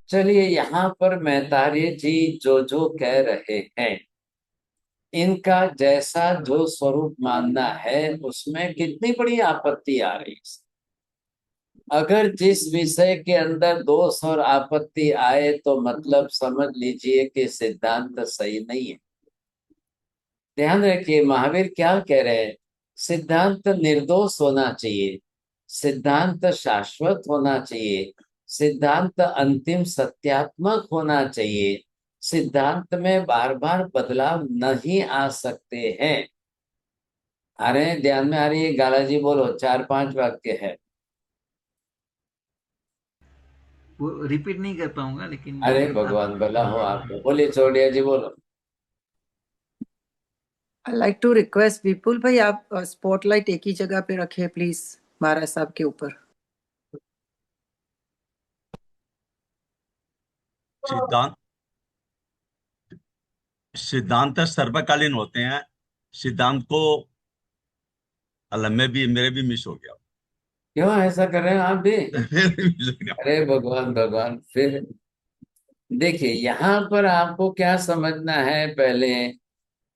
चलिए, यहाँ पर मैतारी जी जो जो कह रहे हैं, इनका जैसा जो स्वरूप मानना है उसमें कितनी बड़ी आपत्ति आ रही है। अगर जिस विषय के अंदर दोष और आपत्ति आए तो मतलब समझ लीजिए कि सिद्धांत सही नहीं है। ध्यान रखिए, महावीर क्या कह रहे हैं। सिद्धांत निर्दोष होना चाहिए, सिद्धांत शाश्वत होना चाहिए, सिद्धांत अंतिम सत्यात्मक होना चाहिए, सिद्धांत में बार बार बदलाव नहीं आ सकते हैं। अरे ध्यान में आ रही है? गाला जी बोलो, 4-5 वाक्य है। वो रिपीट नहीं कर पाऊंगा, लेकिन अरे आप। भगवान भला हो आपको। बोलिए छोड़िया जी, बोलो। आई लाइक टू रिक्वेस्ट विपुल भाई, आप स्पॉटलाइट एक ही जगह पे रखिए प्लीज, महाराज साहब के ऊपर। सिद्धांत सिद्धांत सर्वकालीन होते हैं। सिद्धांत को अल्लाह में भी, मेरे भी मिस हो गया। क्यों ऐसा कर रहे हैं आप भी? मेरे भी मिस हो गया। अरे भगवान भगवान, फिर देखिए यहाँ पर आपको क्या समझना है पहले।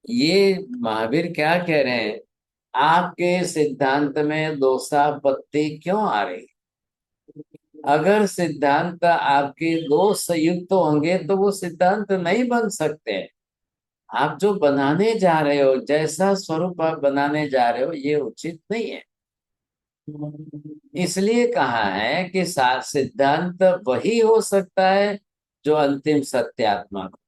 ये महावीर क्या कह रहे हैं, आपके सिद्धांत में दोषापत्ति क्यों आ रही। अगर सिद्धांत आपके दोष से युक्त होंगे तो वो सिद्धांत नहीं बन सकते। आप जो बनाने जा रहे हो, जैसा स्वरूप आप बनाने जा रहे हो, ये उचित नहीं है। इसलिए कहा है कि सिद्धांत वही हो सकता है जो अंतिम सत्यात्मक हो।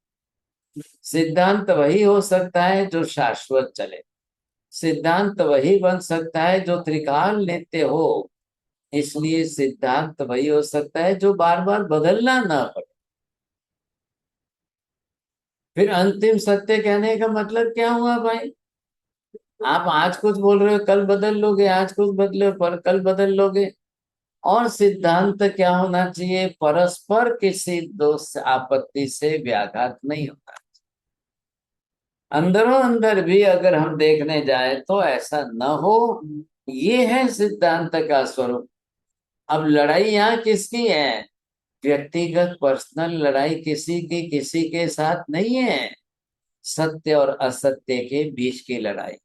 सिद्धांत वही हो सकता है जो शाश्वत चले। सिद्धांत वही बन सकता है जो त्रिकाल नित्य हो। इसलिए सिद्धांत वही हो सकता है जो बार बार बदलना ना पड़े। फिर अंतिम सत्य कहने का मतलब क्या हुआ भाई? आप आज कुछ बोल रहे हो, कल बदल लोगे, आज कुछ बदले हो पर कल बदल लोगे। और सिद्धांत क्या होना चाहिए? परस्पर किसी दोष आपत्ति से व्याघात नहीं होता। अंदरों अंदर भी अगर हम देखने जाए तो ऐसा न हो। ये है सिद्धांत का स्वरूप। अब लड़ाई यहाँ किसकी है? व्यक्तिगत पर्सनल लड़ाई किसी की किसी के साथ नहीं है। सत्य और असत्य के बीच की लड़ाई।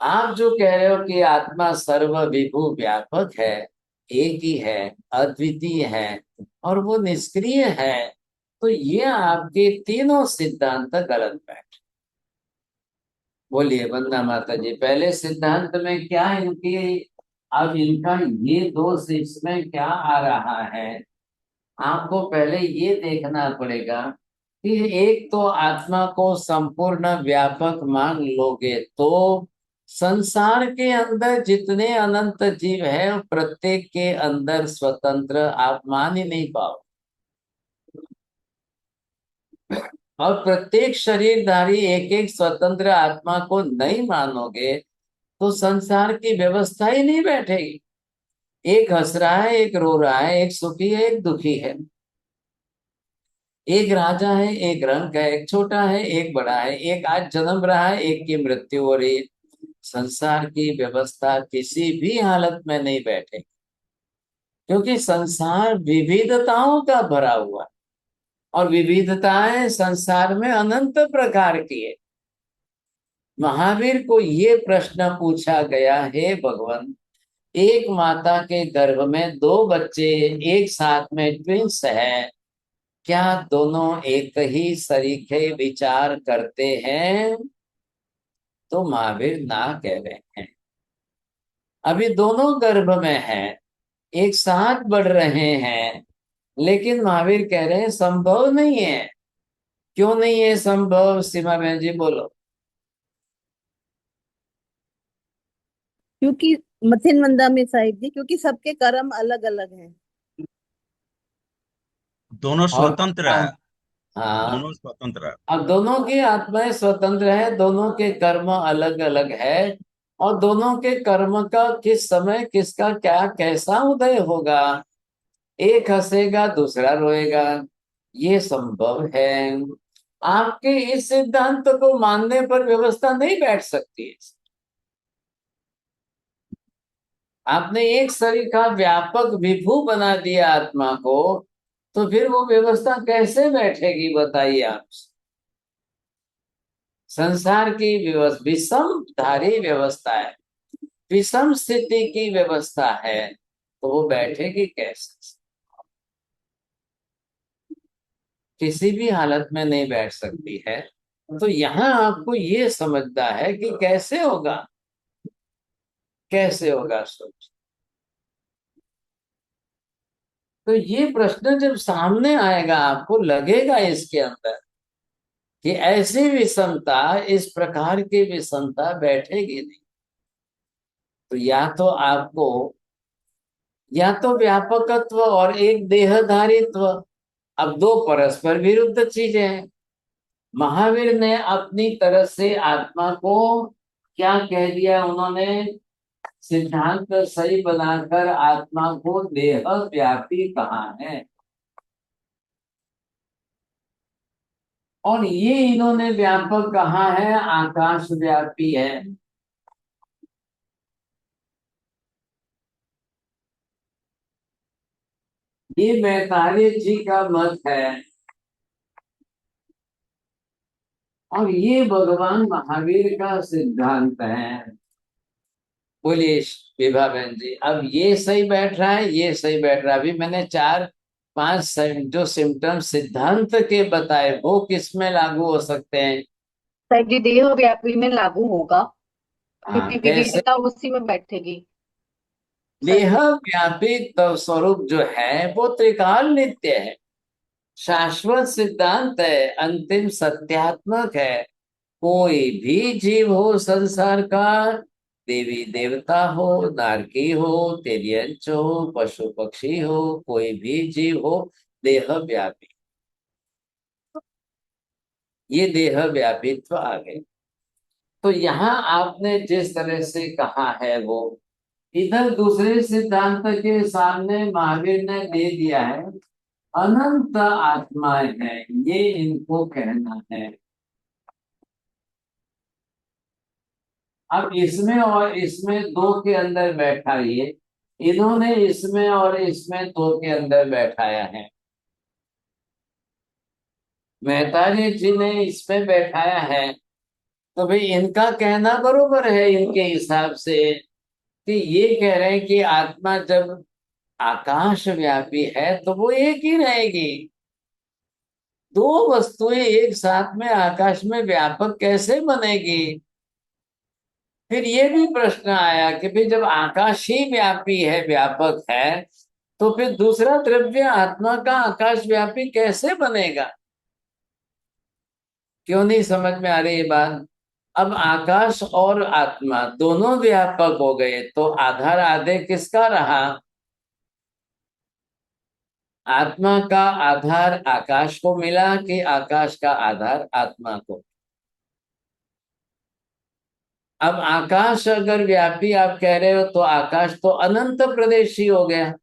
आप जो कह रहे हो कि आत्मा सर्व विभु व्यापक है, एक ही है, अद्वितीय है और वो निष्क्रिय है, तो ये आपके तीनों सिद्धांत गलत बैठ। बोलिए वंदना माता जी, पहले सिद्धांत में क्या इनकी, अब इनका ये दोष इसमें क्या आ रहा है? आपको पहले ये देखना पड़ेगा कि एक तो आत्मा को संपूर्ण व्यापक मान लोगे तो संसार के अंदर जितने अनंत जीव है प्रत्येक के अंदर स्वतंत्र आप मान ही नहीं पाओ। और प्रत्येक शरीरधारी एक एक स्वतंत्र आत्मा को नहीं मानोगे तो संसार की व्यवस्था ही नहीं बैठेगी। एक हंस रहा है, एक रो रहा है, एक सुखी है, एक दुखी है, एक राजा है, एक रंक है, एक छोटा है, एक बड़ा है, एक आज जन्म रहा है, एक की मृत्यु हो रही है। संसार की व्यवस्था किसी भी हालत में नहीं बैठे, क्योंकि संसार विविधताओं का भरा हुआ है और विविधताएं संसार में अनंत प्रकार की है। महावीर को ये प्रश्न पूछा गया, हे भगवान, एक माता के गर्भ में दो बच्चे एक साथ में ट्विंस है, क्या दोनों एक ही सरीखे विचार करते हैं? तो महावीर ना कह रहे हैं। अभी दोनों गर्भ में हैं, एक साथ बढ़ रहे हैं, लेकिन महावीर कह रहे हैं संभव नहीं है। क्यों नहीं है संभव? सीमा बहन जी बोलो। क्योंकि मथिन मंदा में साहिब जी, क्योंकि सबके कर्म अलग अलग हैं। दोनों और स्वतंत्र है। हाँ, दोनों स्वतंत्र है। अब दोनों की आत्माएं स्वतंत्र है, दोनों के कर्म अलग अलग है, और दोनों के कर्म का किस समय किसका क्या कैसा उदय होगा, एक हंसेगा दूसरा रोएगा, ये संभव है। आपके इस सिद्धांत को मानने पर व्यवस्था नहीं बैठ सकती है। आपने एक शरीर का व्यापक विभू बना दिया आत्मा को, तो फिर वो व्यवस्था कैसे बैठेगी बताइए आप। संसार की व्यवस्था विषम धारी व्यवस्था है, विषम स्थिति की व्यवस्था है, तो वो बैठेगी कैसे? किसी भी हालत में नहीं बैठ सकती है। तो यहाँ आपको ये समझना है कि कैसे होगा, कैसे होगा सोच। तो ये प्रश्न जब सामने आएगा, आपको लगेगा इसके अंदर कि ऐसी विषमता, इस प्रकार की विषमता बैठेगी नहीं। तो या तो व्यापकत्व और एक देहधारित्व, अब दो परस्पर विरुद्ध चीजें हैं। महावीर ने अपनी तरफ से आत्मा को क्या कह दिया, उन्होंने सिद्धांत सही बनाकर आत्मा को देह व्यापी कहा है। और ये इन्होंने व्यापक कहा है, आकाश व्यापी है। ये मैतारे जी का मत है, और ये भगवान महावीर का सिद्धांत है। बोलिए विभा बहन जी, अब ये सही बैठ रहा है, ये सही बैठ रहा है। अभी मैंने 4-5 जो सिम्टम्स सिद्धांत के बताए, वो किस में लागू हो सकते हैं? सर जी देह व्यापी में लागू होगा, हाँ, क्योंकि कैसे? विविधता उसी में बैठेगी। देह व्यापी तब स्वरूप जो है वो त्रिकाल नित्य है, शाश्वत सिद्धांत है, अंतिम सत्यात्मक है। कोई भी जीव हो संसार का, देवी देवता हो, नारकी हो, तिर्यंच हो, पशु पक्षी हो, कोई भी जीव हो, देह व्यापी। ये देह व्यापित्व आ गए। तो यहाँ आपने जिस तरह से कहा है, वो इधर दूसरे सिद्धांत के सामने महावीर ने दे दिया है, अनंत आत्माएं हैं, ये इनको कहना है। अब इसमें और इसमें दो के अंदर बैठाइए, इन्होंने इसमें और इसमें दो के अंदर बैठाया है। मेहतारी जी ने इसमें बैठाया है, तो भाई इनका कहना बरोबर है इनके हिसाब से, कि ये कह रहे हैं कि आत्मा जब आकाश व्यापी है तो वो एक ही रहेगी। दो वस्तुएं एक साथ में आकाश में व्यापक कैसे बनेगी? फिर ये भी प्रश्न आया कि भाई जब आकाश ही व्यापी है, व्यापक है, तो फिर दूसरा द्रव्य आत्मा का आकाश व्यापी कैसे बनेगा? क्यों नहीं समझ में आ रही ये बात? अब आकाश और आत्मा दोनों व्यापक हो गए, तो आधार आधे किसका रहा? आत्मा का आधार आकाश को मिला कि आकाश का आधार आत्मा को? अब आकाश अगर व्यापी आप कह रहे हो, तो आकाश तो अनंत प्रदेशी हो गया,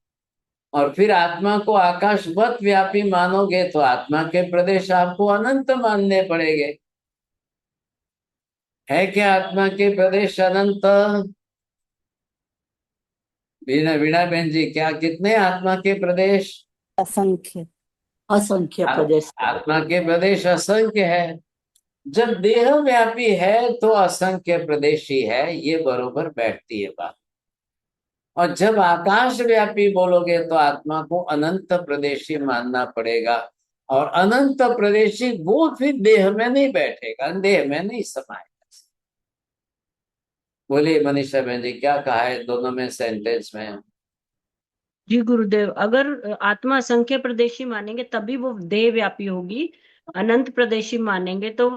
और फिर आत्मा को आकाशवत व्यापी मानोगे तो आत्मा के प्रदेश आपको अनंत मानने पड़ेंगे। है क्या आत्मा के प्रदेश अनंत? वीणा वीणा बहन जी, क्या कितने आत्मा के प्रदेश? असंख्य। असंख्य प्रदेश। आत्मा के प्रदेश असंख्य है। जब देह व्यापी है तो असंख्य प्रदेशी है, ये बरोबर बैठती है बात। और जब आकाश व्यापी बोलोगे तो आत्मा को अनंत प्रदेशी मानना पड़ेगा, और अनंत प्रदेशी वो फिर देह में नहीं बैठेगा, देह में नहीं समाएगा। बोलिए मनीषा बहन जी, क्या कहा है दोनों में सेंटेंस में? जी गुरुदेव, अगर आत्मा असंख्य प्रदेशी मानेंगे तभी वो देह व्यापी होगी, अनंत प्रदेशी मानेंगे तो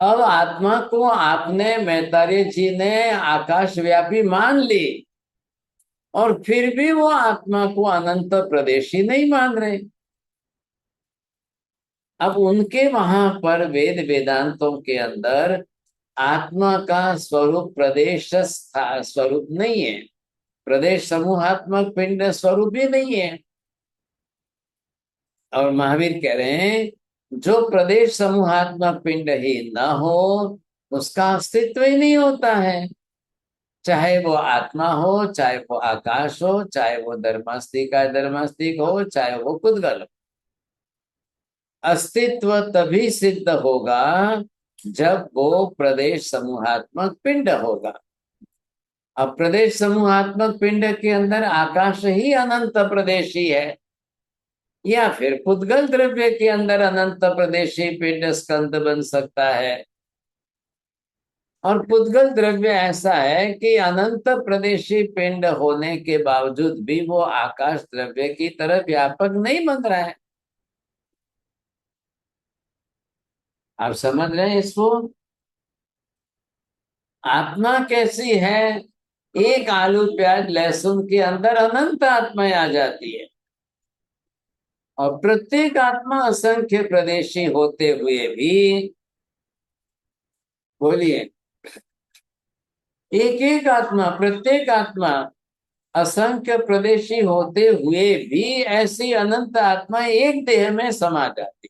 अब आत्मा को आपने, मैतारी जी ने आकाश व्यापी मान ली, और फिर भी वो आत्मा को अनंत प्रदेशी नहीं मान रहे। अब उनके वहां पर वेद वेदांतों के अंदर आत्मा का स्वरूप प्रदेश स्वरूप नहीं है, प्रदेश समूहात्मक पिंड स्वरूप ही नहीं है। और महावीर कह रहे हैं, जो प्रदेश समूहात्मक पिंड ही न हो, उसका अस्तित्व ही नहीं होता है। चाहे वो आत्मा हो, चाहे वो आकाश हो, चाहे वो धर्मास्तिक का धर्मास्तिक हो, चाहे वो पुद्गल हो। अस्तित्व तभी सिद्ध होगा जब वो प्रदेश समूहात्मक पिंड होगा। अब प्रदेश समूहात्मक पिंड के अंदर आकाश ही अनंत प्रदेशी है, या फिर पुद्गल द्रव्य के अंदर अनंत प्रदेशी पिंड स्कंद बन सकता है। और पुद्गल द्रव्य ऐसा है कि अनंत प्रदेशी पिंड होने के बावजूद भी वो आकाश द्रव्य की तरह व्यापक नहीं बन रहा है। आप समझ रहे हैं इसको? आत्मा कैसी है? एक आलू प्याज लहसुन के अंदर अनंत आत्माएं आ जाती है, और प्रत्येक आत्मा असंख्य प्रदेशी होते हुए भी, बोलिए, एक एक आत्मा, प्रत्येक आत्मा असंख्य प्रदेशी होते हुए भी ऐसी अनंत आत्मा एक देह में समा जाती।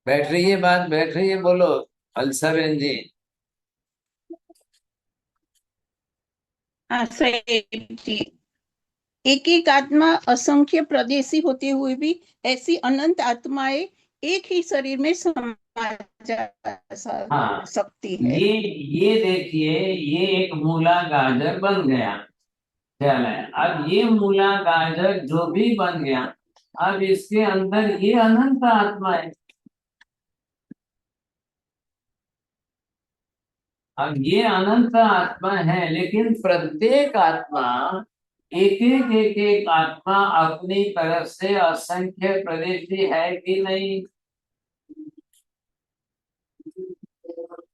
बैठ रही है बात? बैठ रही है? बोलो अलसबेन जी। हाँ साहेब जी, एक एक आत्मा असंख्य प्रदेशी होते हुए भी ऐसी अनंत आत्माएं एक ही शरीर में समा हाँ, सकती है। ये देखिए, ये एक मूला गाजर बन गया, ख्याल है। अब ये मूला गाजर जो भी बन गया, अब इसके अंदर ये अनंत आत्मा है। अब ये अनंत आत्मा है, लेकिन प्रत्येक आत्मा, एक एक आत्मा अपनी तरफ से असंख्य प्रदेशी है कि नहीं?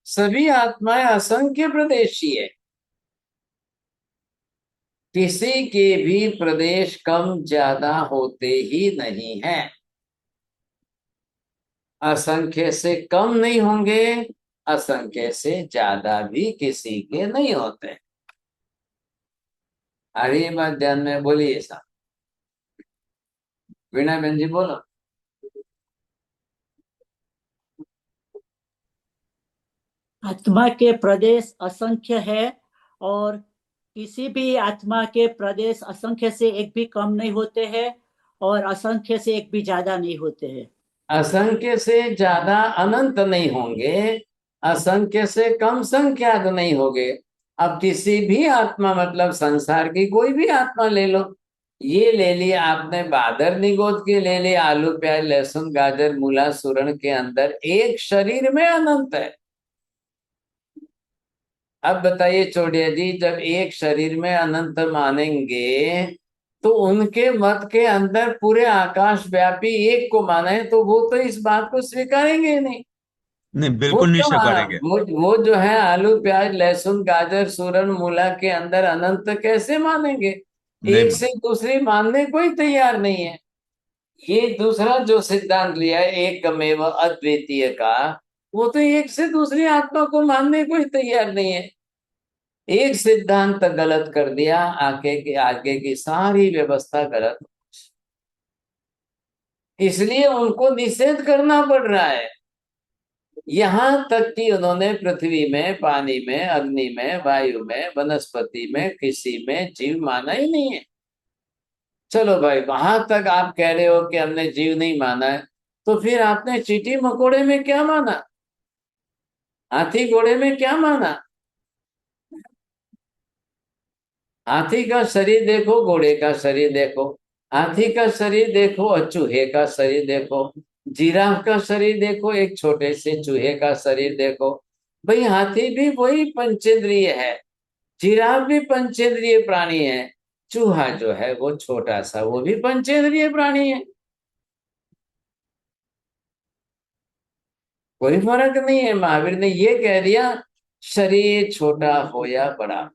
सभी आत्माएं असंख्य प्रदेशी है। किसी के भी प्रदेश कम ज्यादा होते ही नहीं है। असंख्य से कम नहीं होंगे, असंख्य से ज्यादा भी किसी के नहीं होते। अरे ये बात ध्यान में बोलिए साहब। वीणा बहन जी बोलो। आत्मा के प्रदेश असंख्य है, और किसी भी आत्मा के प्रदेश असंख्य से एक भी कम नहीं होते हैं, और असंख्य से एक भी ज्यादा नहीं होते हैं। असंख्य से ज्यादा अनंत नहीं होंगे, असंख्य से कम संख्यात नहीं होंगे। अब किसी भी आत्मा, मतलब संसार की कोई भी आत्मा ले लो, ये ले लिया आपने, बादर निगोद के ले लिया, आलू प्याज लहसुन गाजर मूला सूरण के अंदर एक शरीर में अनंत है। अब बताइए चौड़िया जी, जब एक शरीर में अनंत मानेंगे तो उनके मत के अंदर पूरे आकाश व्यापी एक को माना है, तो वो तो इस बात को स्वीकारेंगे ही नहीं। नहीं, वो बिल्कुल नहीं क्यों स्वीकारेंगे। वो जो है आलू प्याज लहसुन गाजर सूरन मूला के अंदर अनंत कैसे मानेंगे? एक नहीं, से दूसरी मानने को ही तैयार नहीं है। ये दूसरा जो सिद्धांत लिया है एकमेव अद्वितीय का, वो तो एक से दूसरी आत्मा को मानने को ही तैयार नहीं है। एक सिद्धांत गलत कर दिया, आगे की सारी व्यवस्था गलत। इसलिए उनको निषेध करना पड़ रहा है। यहां तक कि उन्होंने पृथ्वी में, पानी में, अग्नि में, वायु में, वनस्पति में किसी में जीव माना ही नहीं है। चलो भाई, वहां तक आप कह रहे हो कि हमने जीव नहीं माना है, तो फिर आपने चींटी मकोड़े में क्या माना? हाथी घोड़े में क्या माना? हाथी का शरीर देखो, घोड़े का शरीर देखो, हाथी का शरीर देखो और चूहे का शरीर देखो, जिराफ का शरीर देखो, एक छोटे से चूहे का शरीर देखो। भाई हाथी भी वही पंचेंद्रिय है, जिराफ भी पंचेंद्रिय प्राणी है, चूहा जो है वो छोटा सा, वो भी पंचेंद्रिय प्राणी है। कोई फर्क नहीं है। महावीर ने ये कह दिया, शरीर छोटा हो या बड़ा,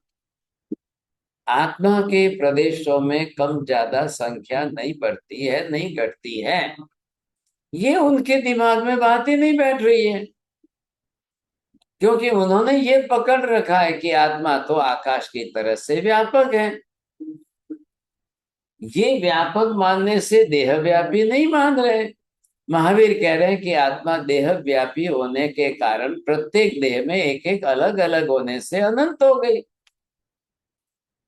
आत्मा के प्रदेशों में कम ज्यादा संख्या नहीं बढ़ती है, नहीं घटती है। ये उनके दिमाग में बात ही नहीं बैठ रही है, क्योंकि उन्होंने ये पकड़ रखा है कि आत्मा तो आकाश की तरह से व्यापक है। ये व्यापक मानने से देहव्यापी नहीं मान रहे। महावीर कह रहे हैं कि आत्मा देह व्यापी होने के कारण प्रत्येक देह में एक एक अलग अलग होने से अनंत हो गई,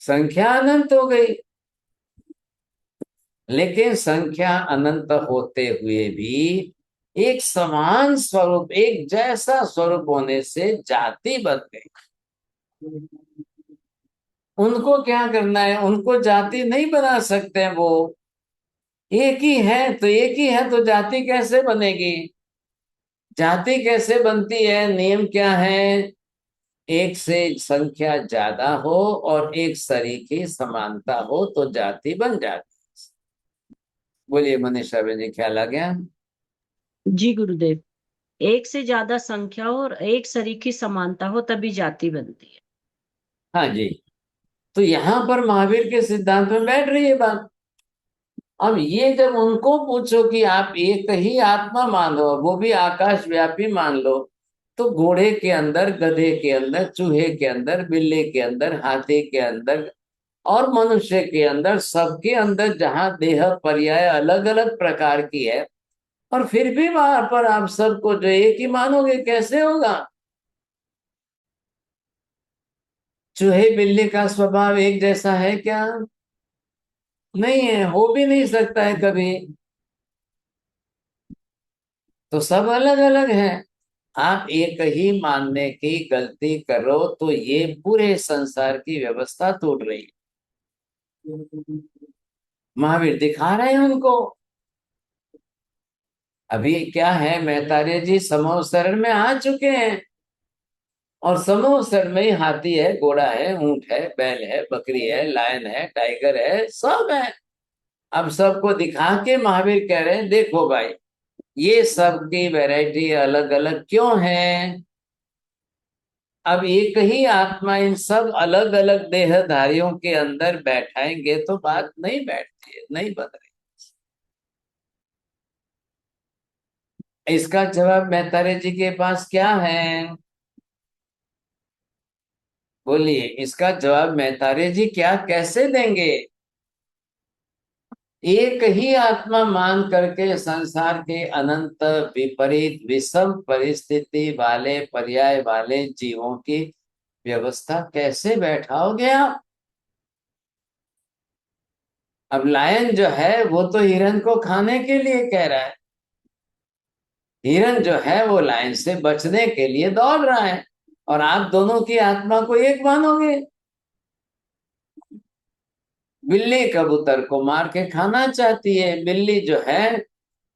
संख्या अनंत हो गई। लेकिन संख्या अनंत होते हुए भी एक समान स्वरूप, एक जैसा स्वरूप होने से जाति बन गई। उनको क्या करना है, उनको जाति नहीं बना सकते। वो एक ही है तो एक ही है, तो जाति कैसे बनेगी? जाति कैसे बनती है? नियम क्या है? एक से संख्या ज्यादा हो और एक सरीखी समानता हो तो जाति बन जाती। बोलिए मनीषा बहन जी, ख्याल आ गया? जी गुरुदेव, एक से ज्यादा संख्या हो और एक सरीखी समानता हो तभी जाति बनती है। हाँ जी। तो यहां पर महावीर के सिद्धांत में बैठ रही है बात। अब ये जब उनको पूछो कि आप एक ही आत्मा मान लो, वो भी आकाश व्यापी मान लो, तो घोड़े के अंदर, गधे के अंदर, चूहे के अंदर, बिल्ली के अंदर, हाथी के अंदर और मनुष्य के अंदर, सबके अंदर जहां देह पर्याय अलग अलग प्रकार की है, और फिर भी वहां पर आप सबको जो एक ही मानोगे, कैसे होगा? चूहे बिल्ली का स्वभाव एक जैसा है क्या? नहीं है, हो भी नहीं सकता है कभी। तो सब अलग अलग है। आप एक ही मानने की गलती करो तो ये पूरे संसार की व्यवस्था टूट रही है। महावीर दिखा रहे हैं उनको। अभी क्या है, मैतार्य जी समूह शरण में आ चुके हैं, और समूह शरण में ही हाथी है, घोड़ा है, ऊंट है, बैल है, बकरी है, लायन है, टाइगर है, सब है। अब सबको दिखा के महावीर कह रहे हैं, देखो भाई, ये सब की वैरायटी अलग अलग क्यों है? अब एक ही आत्मा इन सब अलग अलग देहधारियों के अंदर बैठाएंगे तो बात नहीं बैठती है, नहीं बन रही। इसका जवाब मैतारे जी के पास क्या है? बोलिए, इसका जवाब मैतारे जी क्या कैसे देंगे? एक ही आत्मा मान करके संसार के अनंत विपरीत विषम परिस्थिति वाले पर्याय वाले जीवों की व्यवस्था कैसे बैठाओगे आप? अब लायन जो है वो तो हिरन को खाने के लिए कह रहा है, हिरन जो है वो लायन से बचने के लिए दौड़ रहा है, और आप दोनों की आत्मा को एक मानोगे। बिल्ली कबूतर को मार के खाना चाहती है, बिल्ली जो है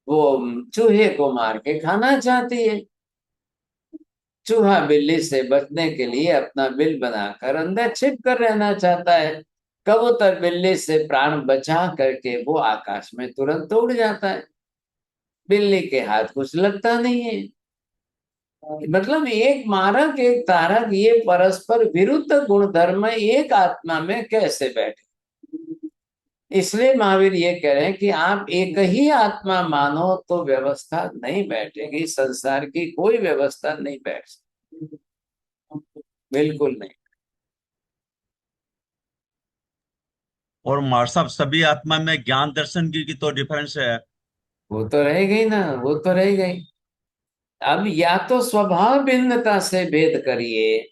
वो चूहे को मार के खाना चाहती है। चूहा बिल्ली से बचने के लिए अपना बिल बनाकर अंदर छिप कर रहना चाहता है। कबूतर बिल्ली से प्राण बचा करके वो आकाश में तुरंत उड़ जाता है। बिल्ली के हाथ कुछ लगता नहीं है। मतलब एक मारक एक तारक, ये परस्पर विरुद्ध गुण धर्म एक आत्मा में कैसे बैठे? इसलिए महावीर ये कह रहे हैं कि आप एक ही आत्मा मानो तो व्यवस्था नहीं बैठेगी, संसार की कोई व्यवस्था नहीं बैठ सकती, बिल्कुल नहीं। और मार साहब, सभी आत्मा में ज्ञान दर्शन की तो डिफरेंस है। वो तो रह गई ना, वो तो रह गई। अब या तो स्वभाव भिन्नता से भेद करिए,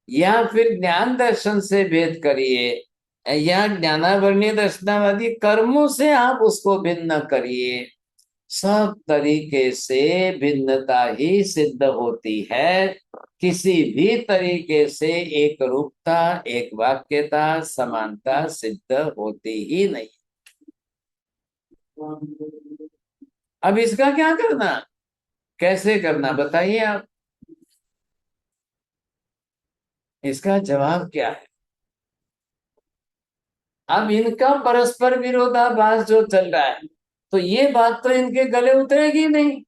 या फिर ज्ञान दर्शन से भेद करिए, या ज्ञानावरणीय दर्शनावादी कर्मों से आप उसको भिन्न करिए। सब तरीके से भिन्नता ही सिद्ध होती है। किसी भी तरीके से एक रूपता, एक वाक्यता, समानता सिद्ध होती ही नहीं। अब इसका क्या करना, कैसे करना, बताइए आप। इसका जवाब क्या है? अब इनका परस्पर विरोधाभास जो चल रहा है, तो ये बात तो इनके गले उतरेगी नहीं।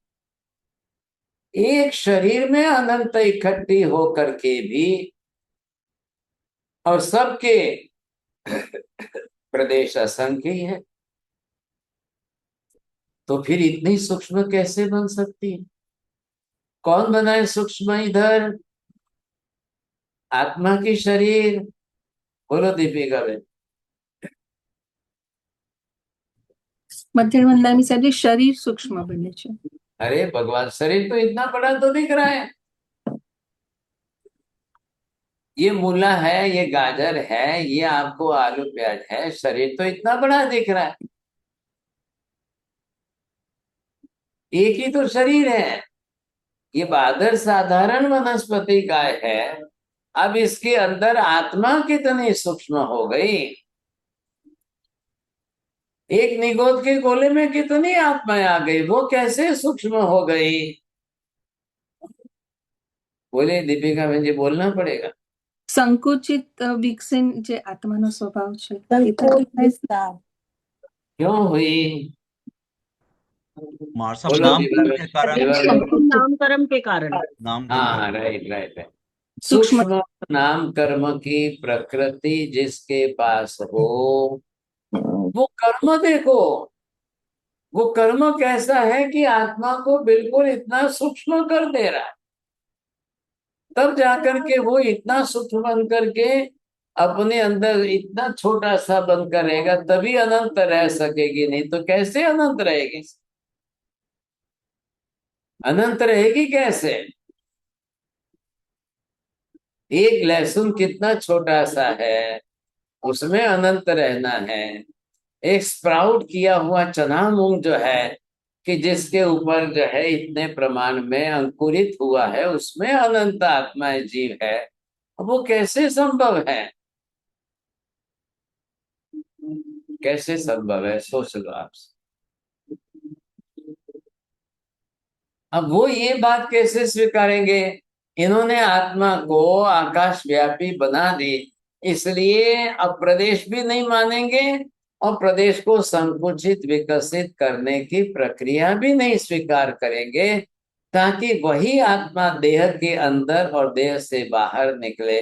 एक शरीर में अनंत इकट्ठी होकर के भी, और सबके प्रदेश असंख्य ही है, तो फिर इतनी सूक्ष्म कैसे बन सकती है? कौन बनाए सूक्ष्म इधर? आत्मा की शरीर। बोलो दीपिका बहन। મધ્યમ મંદામી સાથે શરીર સૂક્ષ્મ બને છે. अरे भगवान, शरीर तो इतना बड़ा तो दिख रहा है, ये मूला है, ये गाजर है, ये आपको आलू प्याज है, शरीर तो इतना बड़ा दिख रहा है, एक ही तो शरीर है। ये बादर साधारण वनस्पति काय है, अब इसके अंदर आत्मा कितनी सूक्ष्म हो गई, एक निगोद के गोले में कितनी आत्माएं आ गई, वो कैसे सूक्ष्म हो गई। बोले दीपिका बहन जी, बोलना पड़ेगा। સંકુચિત વિકસિન જે આત્માનો સ્વભાવ છે એ તો क्यों हुई? मार साहब बोलो नामकरण के कारण नाम कर्म के कारण। नाम हाँ, राइट राइट राइट। सूक्ष्म सूक्ष्म नाम कर्म की प्रकृति जिसके पास हो, वो कर्म देखो, वो कर्म कैसा है कि आत्मा को बिल्कुल इतना सूक्ष्म कर दे रहा है, तब जाकर के वो इतना सूक्ष्म बन करके अपने अंदर इतना छोटा सा बनकर रहेगा, तभी अनंत रह सकेगी, नहीं तो कैसे अनंत रहेगी, अनंत रहेगी कैसे। एक लहसुन कितना छोटा सा है, उसमें अनंत रहना है। एक स्प्राउट किया हुआ चना मूंग जो है कि जिसके ऊपर जो है इतने प्रमाण में अंकुरित हुआ है, उसमें अनंत आत्माएं जीव है, अब वो कैसे संभव है, कैसे संभव है, सोच लो आप। अब वो ये बात कैसे स्वीकारेंगे, इन्होंने आत्मा को आकाश व्यापी बना दी, इसलिए अब प्रदेश भी नहीं मानेंगे और प्रदेश को संकुचित विकसित करने की प्रक्रिया भी नहीं स्वीकार करेंगे, ताकि वही आत्मा देह के अंदर और देह से बाहर निकले।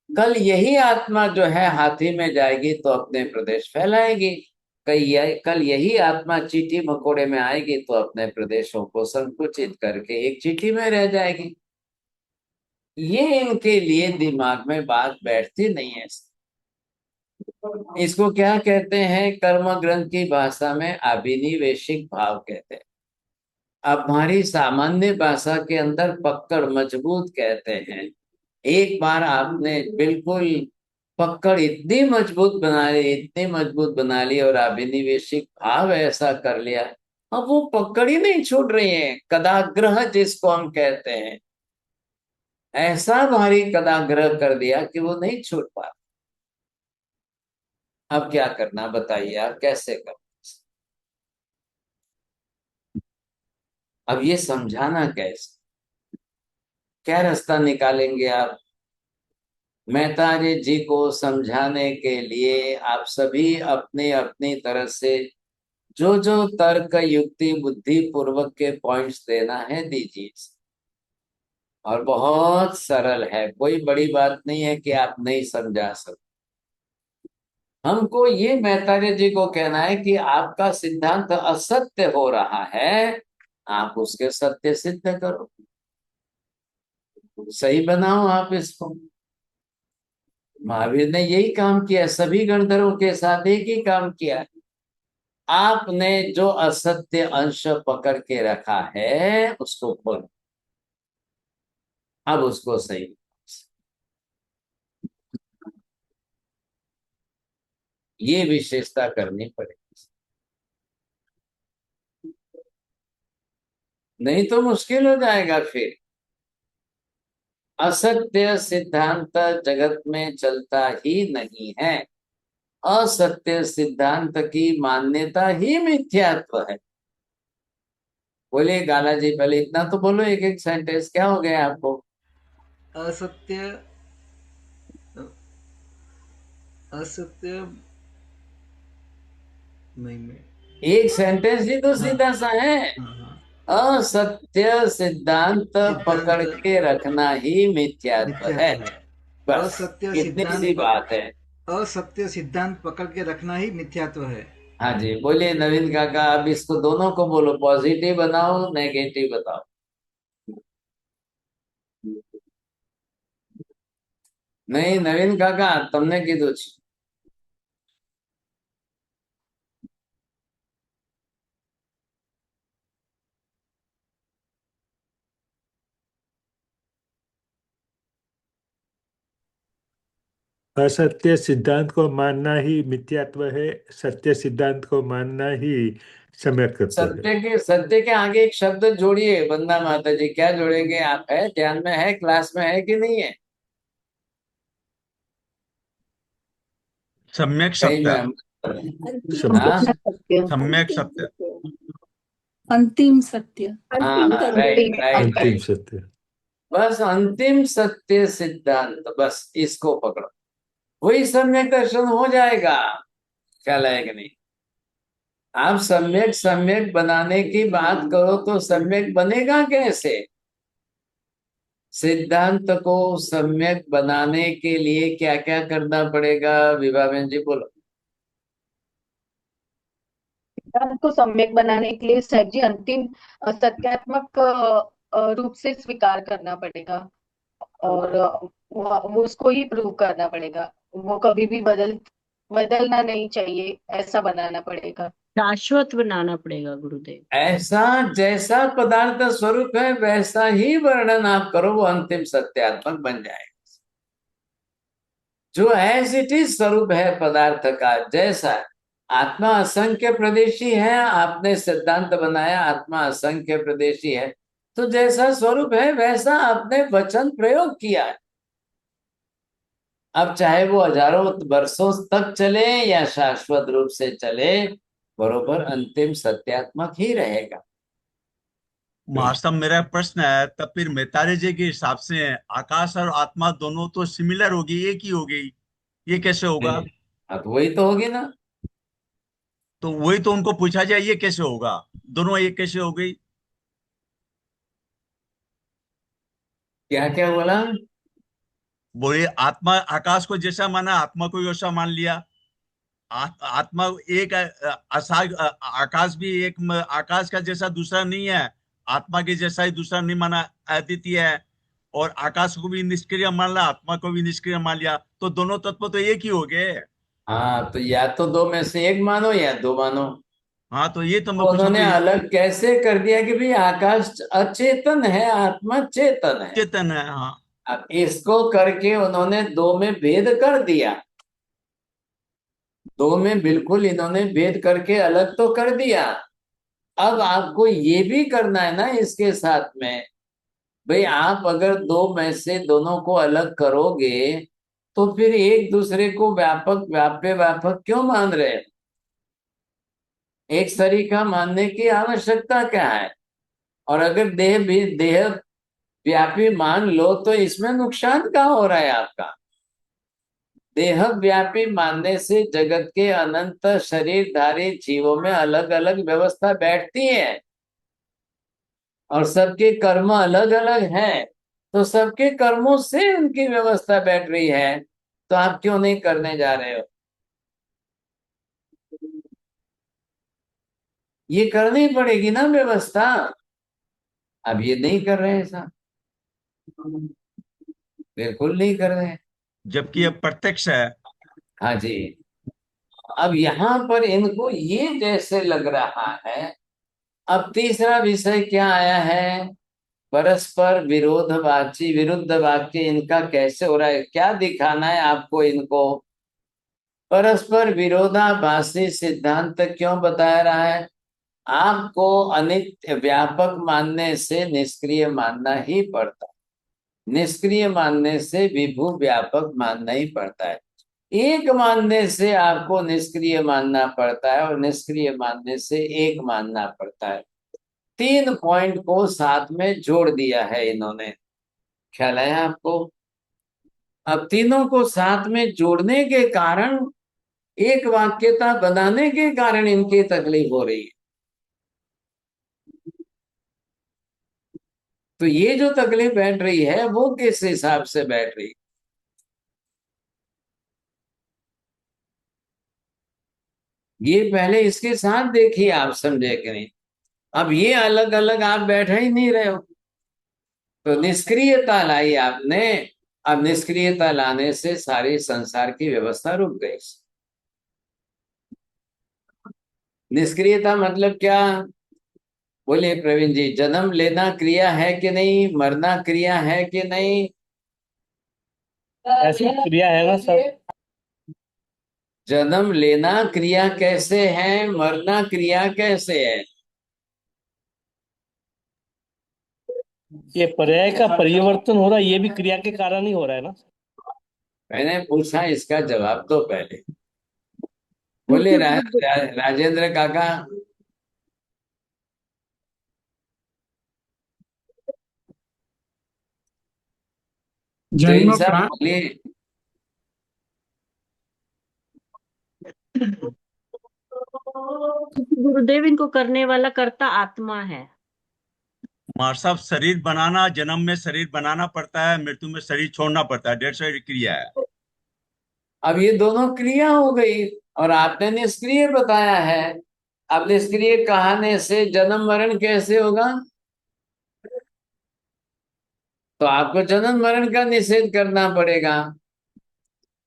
कल यही आत्मा जो है हाथी में जाएगी तो अपने प्रदेश फैलाएगी, कल यही आत्मा चींटी मकोड़े में आएगी तो अपने प्रदेशों को संकुचित करके एक चींटी में रह जाएगी। ये इनके लिए दिमाग में बात बैठती नहीं है। इसको क्या कहते हैं, कर्म ग्रंथ की भाषा में अभिनिवेशिक भाव कहते हैं, अब हमारी सामान्य भाषा के अंदर पकड़ मजबूत कहते हैं। एक बार आपने बिल्कुल पकड़ इतनी मजबूत बना ली, इतनी मजबूत बना ली और अभिनिवेशिक भाव ऐसा कर लिया, अब वो पकड़ ही नहीं छूट रही है। कदाग्रह जिसको हम कहते हैं, ऐसा भारी कदाग्रह कर दिया कि वो नहीं छूट पा। अब क्या करना बताइए आप, कैसे करना, अब ये समझाना कैसे, क्या रास्ता निकालेंगे आप। मेहता जी को समझाने के लिए आप सभी अपनी अपनी तरह से जो जो तर्क युक्ति बुद्धि पूर्वक के पॉइंट्स देना है दीजिए, और बहुत सरल है, कोई बड़ी बात नहीं है कि आप नहीं समझा सकते। हमको ये मेहता जी को कहना है कि आपका सिद्धांत असत्य हो रहा है, आप उसके सत्य सिद्ध करो, सही बनाओ आप इसको। महावीर ने यही काम किया, सभी गणधरों के साथ एक ही काम किया। आपने जो असत्य अंश पकड़ के रखा है उसको खोलो, अब उसको सही, ये विशेषता करनी पड़ेगी, नहीं तो मुश्किल हो जाएगा फिर। असत्य सिद्धांत जगत में चलता ही नहीं है, असत्य सिद्धांत की मान्यता ही मिथ्यात्व है। बोलिए गाला जी, पहले इतना तो बोलो, एक एक सेंटेंस, क्या हो गया आपको। असत्य असत्य नहीं मैं एक सेंटेंस ही तो सीधा सा है, हाँ, असत्य सिद्धांत पकड़ सिद्धांत के रखना ही मिथ्यात्व है, मिथ्यात्व है। बस असत्य इतनी सी सिद्धांत बात है। असत्य सिद्धांत पकड़ के रखना ही मिथ्यात्व है। हाँ जी, बोलिए नवीन काका, अब इसको दोनों को बोलो, पॉजिटिव बनाओ नेगेटिव बताओ। नहीं नवीन काका, तुमने कीधું છે। असत्य सिद्धांत को मानना ही मिथ्यात्व है, सत्य सिद्धांत को मानना ही सम्यक्त्व है। सत्य के आगे एक शब्द जोड़िए वंदना माता जी, क्या जोड़ेंगे आप? है ध्यान में, है क्लास में, है कि नहीं है? सम्यक कहीं सत्य। में हाँ सम्यक सत्य। अंतिम सत्य। हाँ, राइट राइट अंतिम राइट। सत्य। बस अंतिम सत्य सिद्धांत, बस इसको पकड़ो, वही सम्यक दर्शन हो जाएगा। ख्याल है कि नहीं? आप सम्यक सम्यक बनाने की बात करो तो सम्यक बनेगा कैसे? सिद्धांत को सम्यक बनाने के लिए क्या क्या करना पड़ेगा? विभा बहन जी बोलो। सिद्धांत को सम्यक बनाने के लिए सर जी अंतिम सत्यात्मक रूप से स्वीकार करना पड़ेगा, और वो उसको ही प्रूव करना पड़ेगा। वो कभी भी बदलना नहीं चाहिए, ऐसा बनाना पड़ेगा। शाश्वत बनाना पड़ेगा गुरुदेव। ऐसा जैसा पदार्थ स्वरूप है वैसा ही वर्णन आप करो, वो अंतिम सत्यात्मक बन जाएगा। जो एज इट इज स्वरूप है पदार्थ का, जैसा आत्मा असंख्य प्रदेशी है, आपने सिद्धांत बनाया आत्मा असंख्य प्रदेशी है, तो जैसा स्वरूप है वैसा आपने वचन प्रयोग किया है। अब चाहे वो हजारों वर्षों तक चले या शाश्वत रूप से चले, बरोबर अंतिम सत्यात्मक ही रहेगा। महाराज मेरा प्रश्न है, तब फिर मेहतारी जी के हिसाब से आकाश और आत्मा दोनों तो सिमिलर होगी, एक ही हो गई, ये कैसे होगा? अब वही तो होगी ना। तो वही तो उनको पूछा जाए, ये कैसे होगा, दोनों एक कैसे हो गई? क्या क्या बोला? बोले आत्मा आकाश को जैसा माना, आत्मा को वैसा मान लिया। आत्मा एक आकाश भी एक आकाश का जैसा दूसरा नहीं है, आत्मा के जैसा ही दूसरा नहीं माना, अद्वितीय है। और आकाश को भी निष्क्रिय मान लिया, आत्मा को भी निष्क्रिय मान लिया, तो दोनों तत्व तो एक ही हो गए। हाँ, तो या तो दो में से एक मानो या दो मानो। हाँ, तो ये तो मैं तो पूछा उन्होंने तो अलग कैसे कर दिया कि भाई आकाश अचेतन है, आत्मा चेतन है। चेतन है। हाँ, अब इसको करके उन्होंने दो में भेद कर दिया। दो में बिल्कुल इन्होंने भेद करके अलग तो कर दिया। अब आपको ये भी करना है ना इसके साथ में, भाई आप अगर दो में से दोनों को अलग करोगे तो फिर एक दूसरे को व्यापक व्याप्य व्यापक क्यों मान रहे हैं? एक तरीका मानने की आवश्यकता क्या है? और अगर देह भी देह व्यापी मान लो तो इसमें नुकसान क्या हो रहा है आपका? देह व्यापी मानने से जगत के अनंत शरीरधारी जीवों में अलग अलग व्यवस्था बैठती है और सबके कर्म अलग अलग हैं, तो सबके कर्मों से उनकी व्यवस्था बैठ रही है, तो आप क्यों नहीं करने जा रहे हो? ये करनी पड़ेगी ना व्यवस्था। अब ये नहीं कर रहे हैं साहब, बिल्कुल नहीं कर रहे हैं। जबकि अब प्रत्यक्ष है। हाँ जी। अब यहाँ पर इनको ये जैसे लग रहा है। अब तीसरा विषय क्या आया है? परस्पर विरोधवाची विरुद्ध वाक्य इनका कैसे हो रहा है, क्या दिखाना है आपको इनको? परस्पर विरोधाभासी सिद्धांत क्यों बताया रहा है? आपको अनित्य व्यापक मानने से निष्क्रिय मानना ही पड़ता है, निष्क्रिय मानने से विभु व्यापक मानना ही पड़ता है। एक मानने से आपको निष्क्रिय मानना पड़ता है और निष्क्रिय मानने से एक मानना पड़ता है। 3 पॉइंट को साथ में जोड़ दिया है इन्होंने। ख्याल है आपको? अब तीनों को साथ में जोड़ने के कारण, एक वाक्यता बनाने के कारण इनकी तकलीफ हो रही है। तो ये जो तकलीफ बैठ रही है वो किस हिसाब से बैठ रही है? ये पहले इसके साथ देखिए, आप समझे कि नहीं? अब ये अलग अलग आप बैठ ही नहीं रहे हो, तो निष्क्रियता लाई आपने। अब निष्क्रियता लाने से सारी संसार की व्यवस्था रुक गई। निष्क्रियता मतलब क्या? बोलिए प्रवीण जी, जन्म लेना क्रिया है कि नहीं, मरना क्रिया है कि नहीं? ऐसी क्रिया है ना सर। जन्म लेना क्रिया कैसे है, मरना क्रिया कैसे है? ये पर्याय का परिवर्तन हो रहा है, ये भी क्रिया के कारण ही हो रहा है ना। मैंने पूछा, इसका जवाब तो पहले बोले। क्योंकि गुरुदेव राजेंद्र काका, जैन जन्म साहब प्राण बोलिए। गुरुदेव इनको करने वाला कर्ता आत्मा है। कुमार साहब, शरीर बनाना, जन्म में शरीर बनाना पड़ता है, मृत्यु में शरीर छोड़ना पड़ता है, 150 क्रिया है। अब ये दोनों क्रिया हो गई और आपने निष्क्रिय बताया है। अब निष्क्रिय कहने से जन्म मरण कैसे होगा? तो आपको जन्म मरण का निषेध करना पड़ेगा।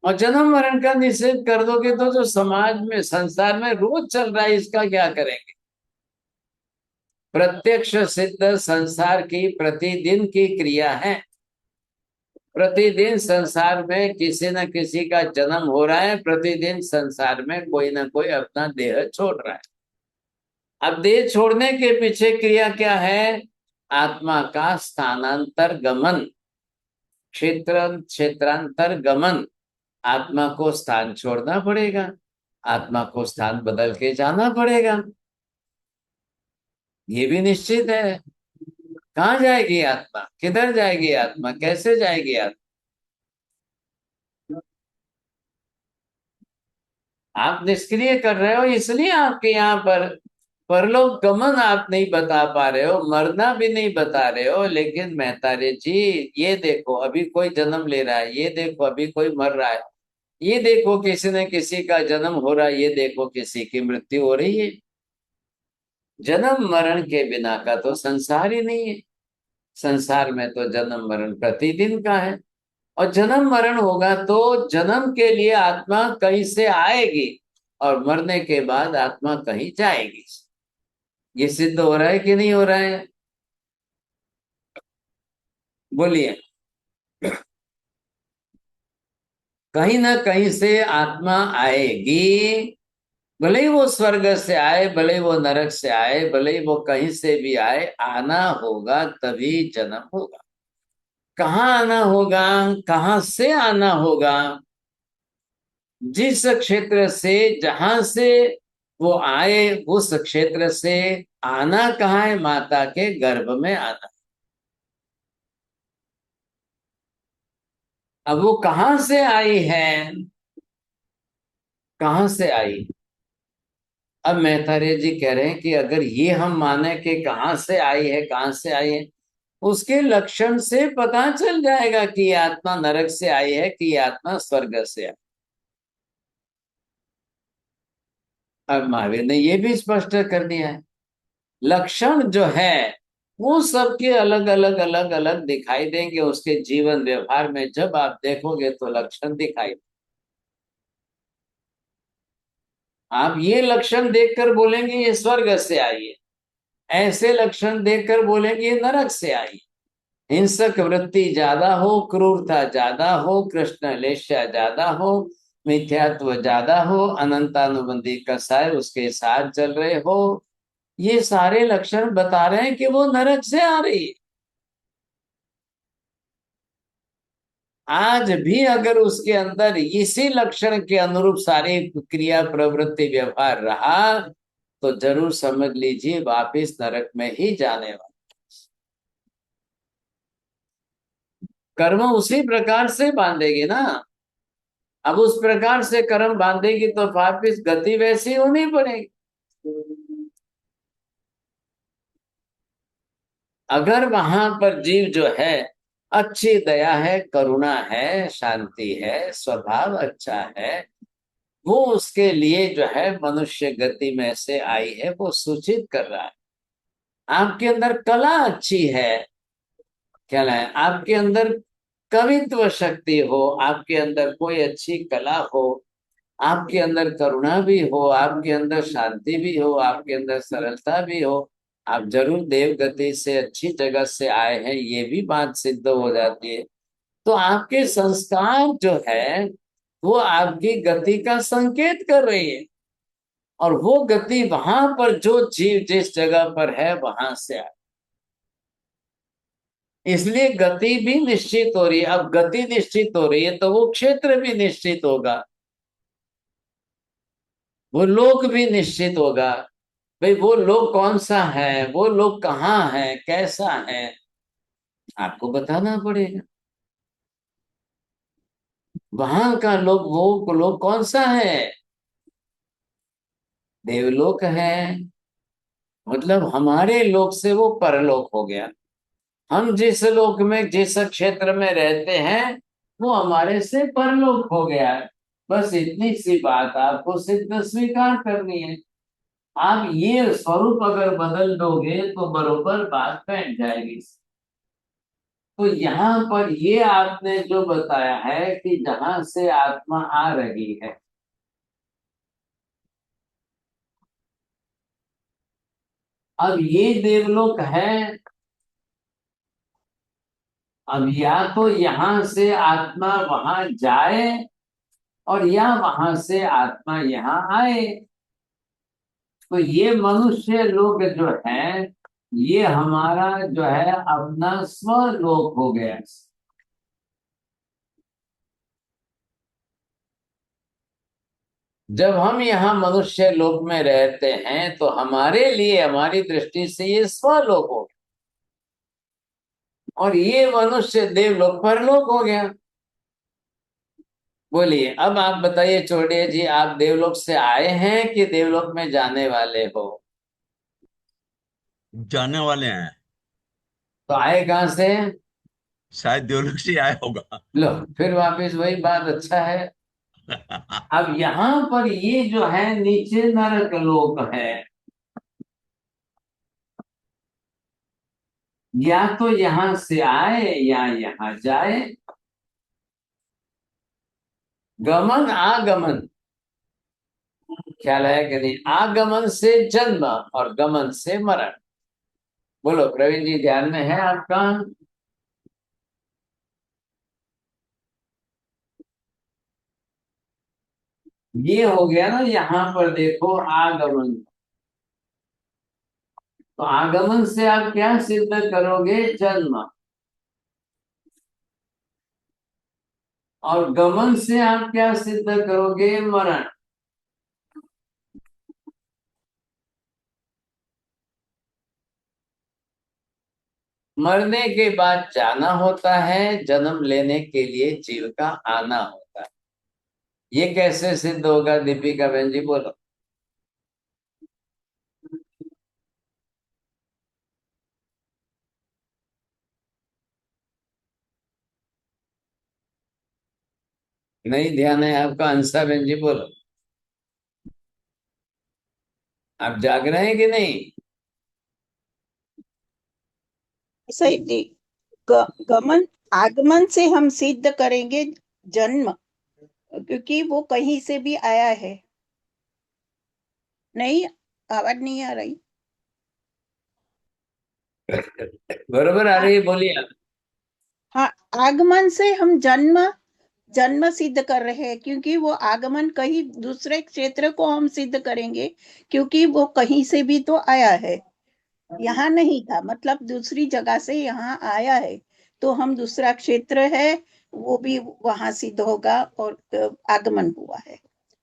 और जन्म मरण का निषेध कर दोगे तो जो समाज में, संसार में रोज चल रहा है, इसका क्या करेंगे? प्रत्यक्ष सिद्ध संसार की प्रतिदिन की क्रिया है। प्रतिदिन संसार में किसी न किसी का जन्म हो रहा है, प्रतिदिन संसार में कोई ना कोई अपना देह छोड़ रहा है। अब देह छोड़ने के पीछे क्रिया क्या है? आत्मा का स्थानांतर गमन, क्षेत्रांतर गमन। आत्मा को स्थान छोड़ना पड़ेगा, आत्मा को स्थान बदल के जाना पड़ेगा। ये भी निश्चित है। कहाँ जाएगी आत्मा, किधर जाएगी आत्मा, कैसे जाएगी आत्मा? आप निष्क्रिय कर रहे हो, इसलिए आपके यहाँ पर परलोक गमन आप नहीं बता पा रहे हो, मरना भी नहीं बता रहे हो। लेकिन मेहतारे जी, ये देखो अभी कोई जन्म ले रहा है, ये देखो अभी कोई मर रहा है, ये देखो किसी न किसी का जन्म हो रहा है, ये देखो किसी की मृत्यु हो रही है। जन्म मरण के बिना का तो संसार ही नहीं है। संसार में तो जन्म मरण प्रतिदिन का है। और जन्म मरण होगा तो जन्म के लिए आत्मा कहीं से आएगी और मरने के बाद आत्मा कहीं जाएगी। ये सिद्ध हो रहा है कि नहीं हो रहा है? बोलिए। कहीं ना कहीं से आत्मा आएगी, भले ही वो स्वर्ग से आए, भले ही वो नरक से आए, भले ही वो कहीं से भी आए, आना होगा तभी जन्म होगा। कहाँ आना होगा, कहाँ से आना होगा? जिस क्षेत्र से, जहां से वो आए, उस क्षेत्र से आना कहाँ है? माता के गर्भ में आना। अब वो कहां से आई है, कहां से आई? अब मेहतारे जी कह रहे हैं कि अगर ये हम माने कि कहां से आई है, कहां से आई है, उसके लक्षण से पता चल जाएगा कि ये आत्मा नरक से आई है कि ये आत्मा स्वर्ग से आई। अब महावीर ने ये भी स्पष्ट कर दिया है, लक्षण जो है वो सबके अलग अलग अलग अलग दिखाई देंगे। उसके जीवन व्यवहार में जब आप देखोगे तो लक्षण दिखाई। आप ये लक्षण देखकर बोलेंगे ये स्वर्ग से आई है, ऐसे लक्षण देखकर बोलेंगे ये नरक से आई। हिंसक वृत्ति ज्यादा हो, क्रूरता ज्यादा हो, कृष्ण लेष्या ज्यादा हो, मिथ्यात्व ज्यादा हो, अनंतानुबंधी कसाय उसके साथ चल रहे हो, ये सारे लक्षण बता रहे हैं कि वो नरक से आ रही है। आज भी अगर उसके अंदर इसी लक्षण के अनुरूप सारी क्रिया प्रवृत्ति व्यवहार रहा तो जरूर समझ लीजिए वापिस नरक में ही जाने वाला। कर्म उसी प्रकार से बांधेगी ना। अब उस प्रकार से कर्म बांधेगी तो वापिस गति वैसी होनी पड़ेगी। अगर वहां पर जीव जो है अच्छी दया है, करुणा है, शांति है, स्वभाव अच्छा है, वो उसके लिए जो है मनुष्य गति में से आई है, वो सूचित कर रहा है। आपके अंदर कला अच्छी है, क्या है, आपके अंदर कवित्व शक्ति हो, आपके अंदर कोई अच्छी कला हो, आपके अंदर करुणा भी हो, आपके अंदर शांति भी हो, आपके अंदर सरलता भी हो, आप जरूर देव गति से अच्छी जगह से आए हैं, ये भी बात सिद्ध हो जाती है। तो आपके संस्कार जो है वो आपकी गति का संकेत कर रही है, और वो गति वहां पर जो जीव जिस जगह पर है वहां से आए, इसलिए गति भी निश्चित हो रही है। अब गति निश्चित हो रही है तो वो क्षेत्र भी निश्चित होगा, वो लोक भी निश्चित होगा। भाई वो लोक कौन सा है, वो लोक कहाँ है, कैसा है, आपको बताना पड़ेगा। वहां का लोक, वो लोक कौन सा है? देवलोक है, मतलब हमारे लोक से वो परलोक हो गया। हम जिस लोक में जिस क्षेत्र में रहते हैं वो हमारे से परलोक हो गया है। बस इतनी सी बात आपको सिर्फ स्वीकार करनी है। आप ये स्वरूप अगर बदल दोगे तो बरोबर बात बैठ जाएगी। तो यहाँ पर ये आपने जो बताया है कि जहां से आत्मा आ रही है, अब ये देवलोक है। अब या तो यहां से आत्मा वहां जाए और या वहां से आत्मा यहाँ आए। तो ये मनुष्य लोक जो है ये हमारा जो है अपना स्वलोक हो गया। जब हम यहाँ मनुष्य लोक में रहते हैं तो हमारे लिए, हमारी दृष्टि से ये स्वलोक हो गया, और ये मनुष्य देवलोक परलोक हो गया। बोलिए अब आप बताइए चौड़िया जी, आप देवलोक से आए हैं कि देवलोक में जाने वाले हो? जाने वाले हैं। तो आए कहाँ से? शायद देवलोक से आया होगा। लो फिर वापिस वही बात, अच्छा है। अब यहाँ पर ये जो है नीचे नरक लोक है, या तो यहां से आए या यहाँ जाए। गमन आगमन, ख्याल है कि नहीं? आगमन से जन्म और गमन से मरण। बोलो प्रवीण जी, ध्यान में है आपका? ये हो गया ना, यहाँ पर देखो आगमन। तो आगमन से आप क्या सिद्ध करोगे? जन्म। और गमन से आप क्या सिद्ध करोगे? मरण। मरने के बाद जाना होता है, जन्म लेने के लिए जीव का आना होता है। ये कैसे सिद्ध होगा दीपिका बहन जी, बोलो। नहीं ध्यान है आपका? अंसा बहन जी बोलो, आप जाग रहे हैं कि नहीं? सही जी। गमन, आगमन से हम सिद्ध करेंगे जन्म, क्योंकि वो कहीं से भी आया है। नहीं, आवाज नहीं आ रही। बरोबर आ रही है, बोलिए आप। हाँ, आगमन से हम जन्म जन्म सिद्ध कर रहे हैं, क्योंकि वो आगमन कहीं दूसरे क्षेत्र को हम सिद्ध करेंगे, क्योंकि वो कहीं से भी तो आया है, यहाँ नहीं था, मतलब दूसरी जगह से यहाँ आया है। तो हम दूसरा क्षेत्र है वो भी वहां सिद्ध होगा, और आगमन हुआ है।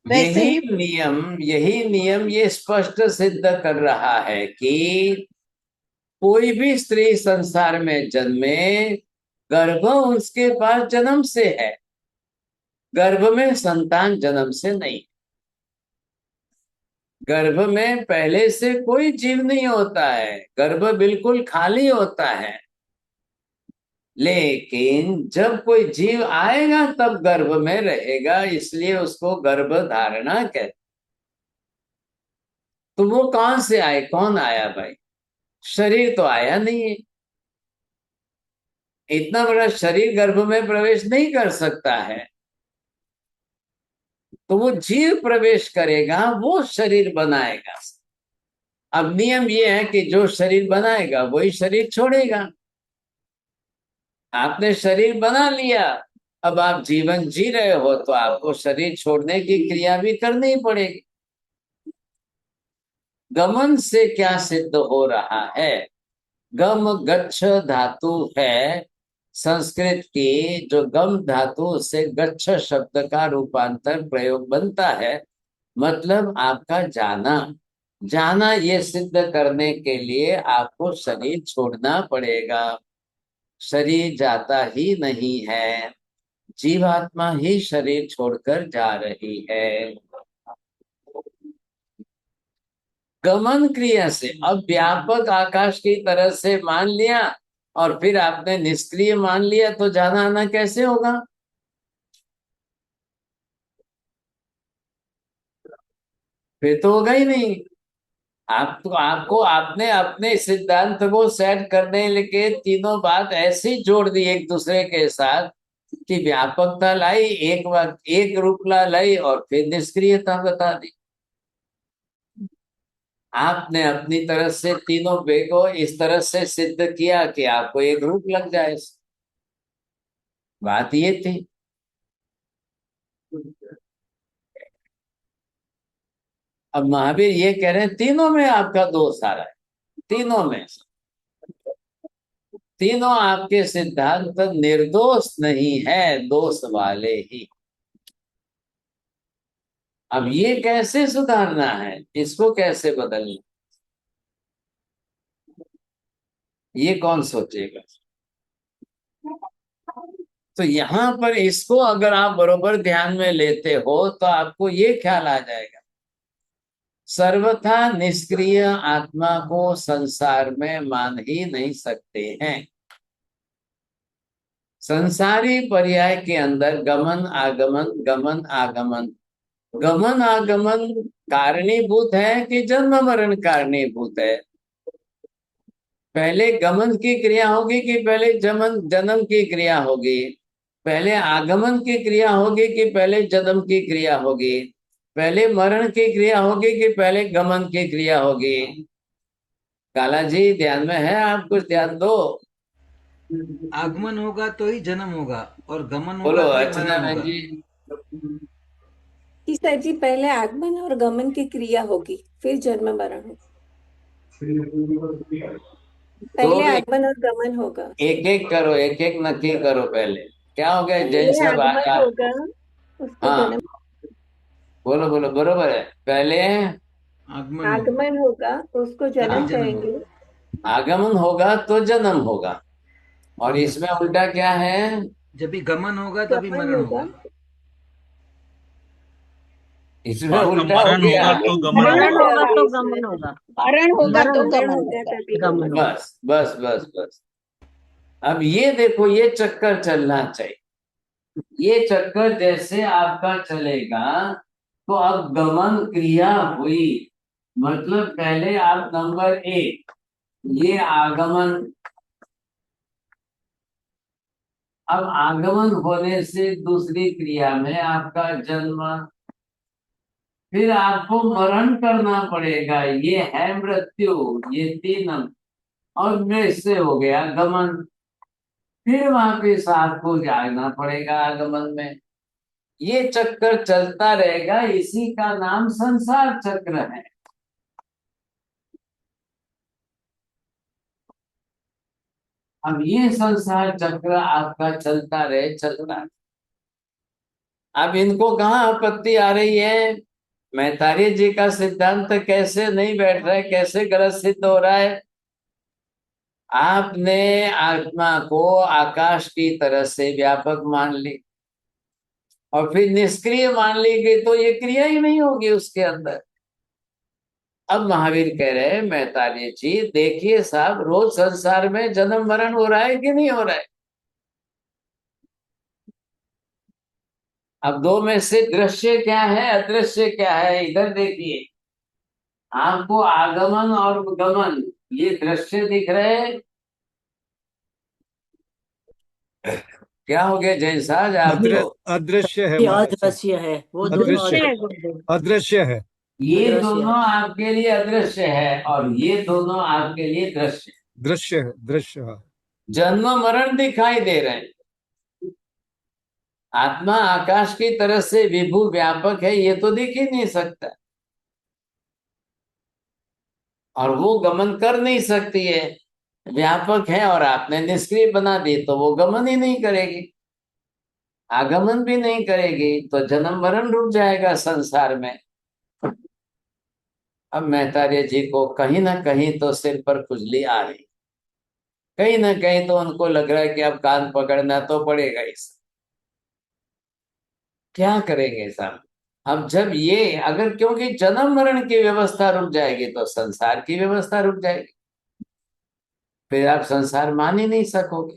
वैसे ही यही नियम ये स्पष्ट सिद्ध कर रहा है कि कोई भी स्त्री संसार में जन्मे, गर्भ उसके पास जन्म से है, गर्भ में संतान जन्म से नहीं। गर्भ में पहले से कोई जीव नहीं होता है, गर्भ बिल्कुल खाली होता है। लेकिन जब कोई जीव आएगा तब गर्भ में रहेगा, इसलिए उसको गर्भ धारणा कहते। तो वो कहां से आए, कौन आया भाई? शरीर तो आया नहीं है, इतना बड़ा शरीर गर्भ में प्रवेश नहीं कर सकता है। तो वो जीव प्रवेश करेगा, वो शरीर बनाएगा। अब नियम ये है कि जो शरीर बनाएगा वही शरीर छोड़ेगा। आपने शरीर बना लिया, अब आप जीवन जी रहे हो तो आपको शरीर छोड़ने की क्रिया भी करनी ही पड़ेगी। गमन से क्या सिद्ध हो रहा है? गम गच्छ धातु है संस्कृत की, जो गम धातु से गच्छ शब्द का रूपांतर प्रयोग बनता है, मतलब आपका जाना। जाना ये सिद्ध करने के लिए आपको शरीर छोड़ना पड़ेगा। शरीर जाता ही नहीं है, जीवात्मा ही शरीर छोड़कर जा रही है। गमन क्रिया से अब व्यापक आकाश की तरह से मान लिया और फिर आपने निष्क्रिय मान लिया, तो जाना आना कैसे होगा? फिर तो होगा ही नहीं। आपको आपने अपने सिद्धांत को सेट करने के तीनों बात ऐसी जोड़ दी एक दूसरे के साथ कि व्यापकता लाई, एक वक्त एक रूपला लाई और फिर निष्क्रियता बता दी। आपने अपनी तरफ से तीनों वेगों इस तरह से सिद्ध किया कि आपको एक रूप लग जाए। बात ये थी। अब महावीर ये कह रहे हैं तीनों में आपका दोष आ रहा है, तीनों में। तीनों आपके सिद्धांत निर्दोष नहीं है, दोष वाले ही। अब ये कैसे सुधारना है, इसको कैसे बदलना, ये कौन सोचेगा? तो यहाँ पर इसको अगर आप बरोबर ध्यान में लेते हो तो आपको ये ख्याल आ जाएगा, सर्वथा निष्क्रिय आत्मा को संसार में मान ही नहीं सकते हैं। संसारी पर्याय के अंदर गमन आगमन, गमन आगमन। गमन आगमन कारणीभूत है कि जन्म मरण कारणीभूत है? पहले गमन की क्रिया होगी कि पहले जन्म की क्रिया होगी? पहले आगमन की क्रिया होगी कि पहले जन्म की क्रिया होगी? पहले मरण की क्रिया होगी कि पहले गमन की क्रिया होगी? काला जी ध्यान में है? आप कुछ ध्यान दो। आगमन होगा तो ही जन्म होगा और गमन बोलो होगा तो ही अर्चना मरण बहन होगा। जी। जी सर जी, पहले आगमन और गमन की क्रिया होगी, फिर जन्म मरण होगा। तो पहले आगमन और गमन होगा। एक एक करो, एक एक नक्की करो। पहले क्या हो गया जैन पहले साहब? आगमन होगा, उसको हाँ जन्म। बोलो बोलो, बरोबर है। पहले आगमन होगा, उसको तभी जन्म जन्म कहेंगे। होगा। आगमन होगा तो जन्म होगा, और इसमें उल्टा क्या है? जब भी गमन होगा तभी गमन मरण होगा, होगा। इसमें और उल्टा हो मरण गया। होगा तो गमन मरण मरण होगा। होगा होगा तो इसमें। गमन होगा। मरण होगा तो मरण मरण गमन होगा होगा। तभी गमन गमन होगा। होगा। बस बस बस बस। अब ये देखो, ये चक्कर चलना चाहिए। ये चक्कर जैसे आपका चलेगा तो अब गमन क्रिया हुई, मतलब पहले आप नंबर एक, ये आगमन। अब आगमन होने से दूसरी क्रिया में आपका जन्म, फिर आपको मरण करना पड़ेगा, ये है मृत्यु, ये तीन। और मृत्यु से हो गया गमन, फिर वापिस आपको जागना पड़ेगा आगमन में। ये चक्कर चलता रहेगा, इसी का नाम संसार चक्र है। अब ये संसार चक्र आपका चलता रहे, चलता रहे। अब इनको कहाँ आपत्ति आ रही है? मैतारी जी का सिद्धांत कैसे नहीं बैठ रहा है, कैसे गलत सिद्ध हो रहा है? आपने आत्मा को आकाश की तरह से व्यापक मान ली और फिर निष्क्रिय मान ली गई, तो ये क्रिया ही नहीं होगी उसके अंदर। अब महावीर कह रहे हैं मैतारी जी देखिए साहब, रोज संसार में जन्म मरण हो रहा है कि नहीं हो रहा है? अब दो में से दृश्य क्या है, अदृश्य क्या है? इधर देखिए, आपको आगमन और गमन ये दृश्य दिख रहे हैं। क्या हो गया जैन साहब आपको? अदृश्य है ये महाराज जी। अदृश्य है, वो दोनों अदृश्य दृश्य है, है गुरुदेव। अदृश्य है। ये अदृश्य दोनों है। आपके लिए अदृश्य है और ये दोनों आपके लिए दृश्य है। दृश्य है, दृश्य है। जन्म मरण दिखाई दे रहे हैं, आत्मा आकाश की तरह से विभू व्यापक है, ये तो दिख ही नहीं सकता, और वो गमन कर नहीं सकती है। व्यापक है और आपने निष्क्रिय बना दी तो वो गमन ही नहीं करेगी, आगमन भी नहीं करेगी, तो जन्म मरण रुक जाएगा संसार में। अब मैतार्य जी को कहीं ना कहीं तो सिर पर खुजली आ रही, कहीं ना कहीं तो उनको लग रहा है कि अब कान पकड़ना तो पड़ेगा इस, क्या करेंगे साहब। अब जब ये अगर, क्योंकि जन्म मरण की व्यवस्था रुक जाएगी तो संसार की व्यवस्था रुक जाएगी, फिर आप संसार मान ही नहीं सकोगे।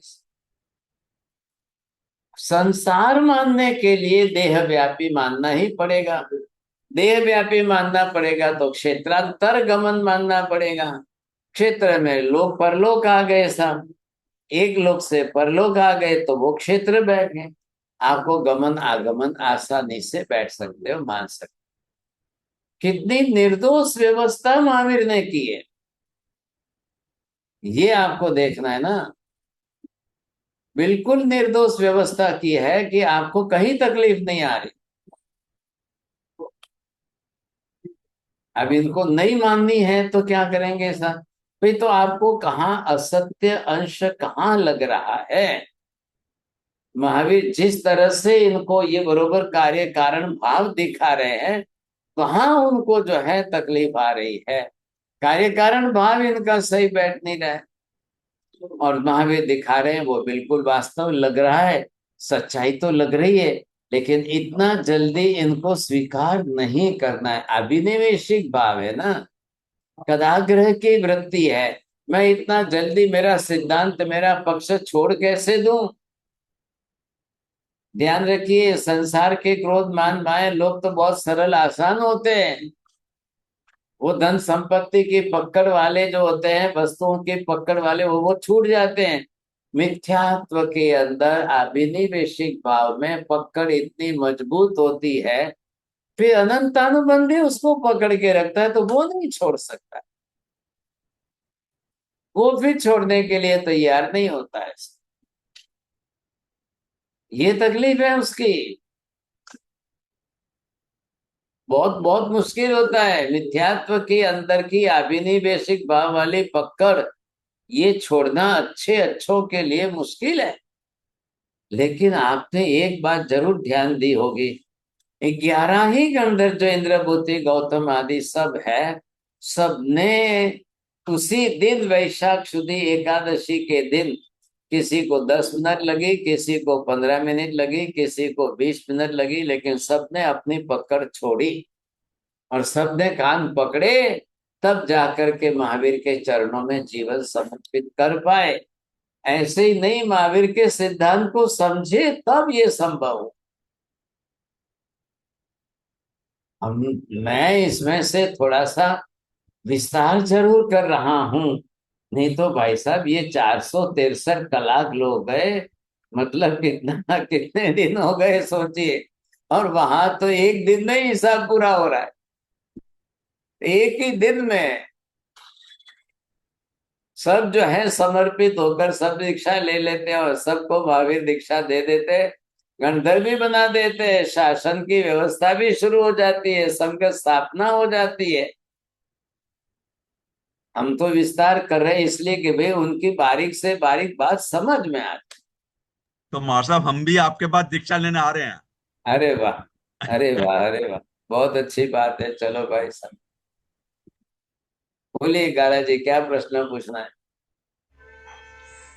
संसार मानने के लिए देह व्यापी मानना ही पड़ेगा, देह व्यापी मानना पड़ेगा तो क्षेत्रांतर गमन मानना पड़ेगा। क्षेत्र में लोक परलोक आ गए साहब, एक लोक से परलोक आ गए तो वो क्षेत्र बैठ गए, आपको गमन आगमन आसानी से बैठ सकते हो, मान सकते। कितनी निर्दोष व्यवस्था महावीर ने की है, ये आपको देखना है ना। बिल्कुल निर्दोष व्यवस्था की है कि आपको कहीं तकलीफ नहीं आ रही। अब इनको नहीं माननी है तो क्या करेंगे सर? भाई तो आपको कहाँ असत्य अंश कहाँ लग रहा है? महावीर जिस तरह से इनको ये बरोबर कार्य कारण भाव दिखा रहे हैं, वहां उनको जो है तकलीफ आ रही है, कार्य कारण भाव इनका सही बैठ नहीं रहा है। और महावीर दिखा रहे हैं वो बिल्कुल वास्तव लग रहा है, सच्चाई तो लग रही है, लेकिन इतना जल्दी इनको स्वीकार नहीं करना है। अभिनिवेशिक भाव है ना, कदाग्रह की वृत्ति है। मैं इतना जल्दी मेरा सिद्धांत मेरा पक्ष छोड़ कैसे दूं? ध्यान रखिए, संसार के क्रोध मान माया लोग तो बहुत सरल आसान होते हैं। वो धन संपत्ति की पकड़ वाले जो होते हैं, वस्तुओं की पकड़ वाले, वो छूट जाते हैं। मिथ्यात्व के अंदर अभिनिवेशिक भाव में पकड़ इतनी मजबूत होती है, फिर अनंतानुबंध भी उसको पकड़ के रखता है, तो वो नहीं छोड़ सकता, वो फिर छोड़ने के लिए तैयार नहीं होता है। ये तकलीफ है उसकी, बहुत बहुत मुश्किल होता है। मिथ्यात्व के अंदर की अभिनिवेशिक भाव वाली पकड़, ये छोड़ना अच्छे अच्छों के लिए मुश्किल है। लेकिन आपने एक बात जरूर ध्यान दी होगी, 11 ही गंधर्व जो इंद्रभूति गौतम आदि सब है, सबने उसी दिन वैशाख शुद्धि एकादशी के दिन, किसी को 10 मिनट लगी, किसी को 15 मिनट लगी, किसी को 20 मिनट लगी, लेकिन सबने अपनी पकड़ छोड़ी और सबने कान पकड़े, तब जाकर के महावीर के चरणों में जीवन समर्पित कर पाए। ऐसे ही नहीं, महावीर के सिद्धांत को समझे तब ये संभव हो। हम मैं इसमें से थोड़ा सा विस्तार जरूर कर रहा हूं, नहीं तो भाई साहब ये 463 कलाक लोग गए, मतलब कितना कितने दिन हो गए सोचिए। और वहां तो एक दिन में ही हिसाब पूरा हो रहा है, एक ही दिन में सब जो है समर्पित होकर सब दीक्षा ले लेते हैं और सबको महावीर दीक्षा दे देते हैं, गणधर भी बना देते हैं, शासन की व्यवस्था भी शुरू हो जाती है, संघ स्थापना हो जाती है। हम तो विस्तार कर रहे हैं इसलिए कि भाई उनकी बारीक से बारीक बात समझ में आ। तो महाराज साहब हम भी आपके बाद दीक्षा लेने आ रहे हैं। अरे वाह, अरे वाह, अरे वाह, बहुत अच्छी बात है। चलो भाई साहब बोलिए गाला जी, क्या प्रश्न पूछना है?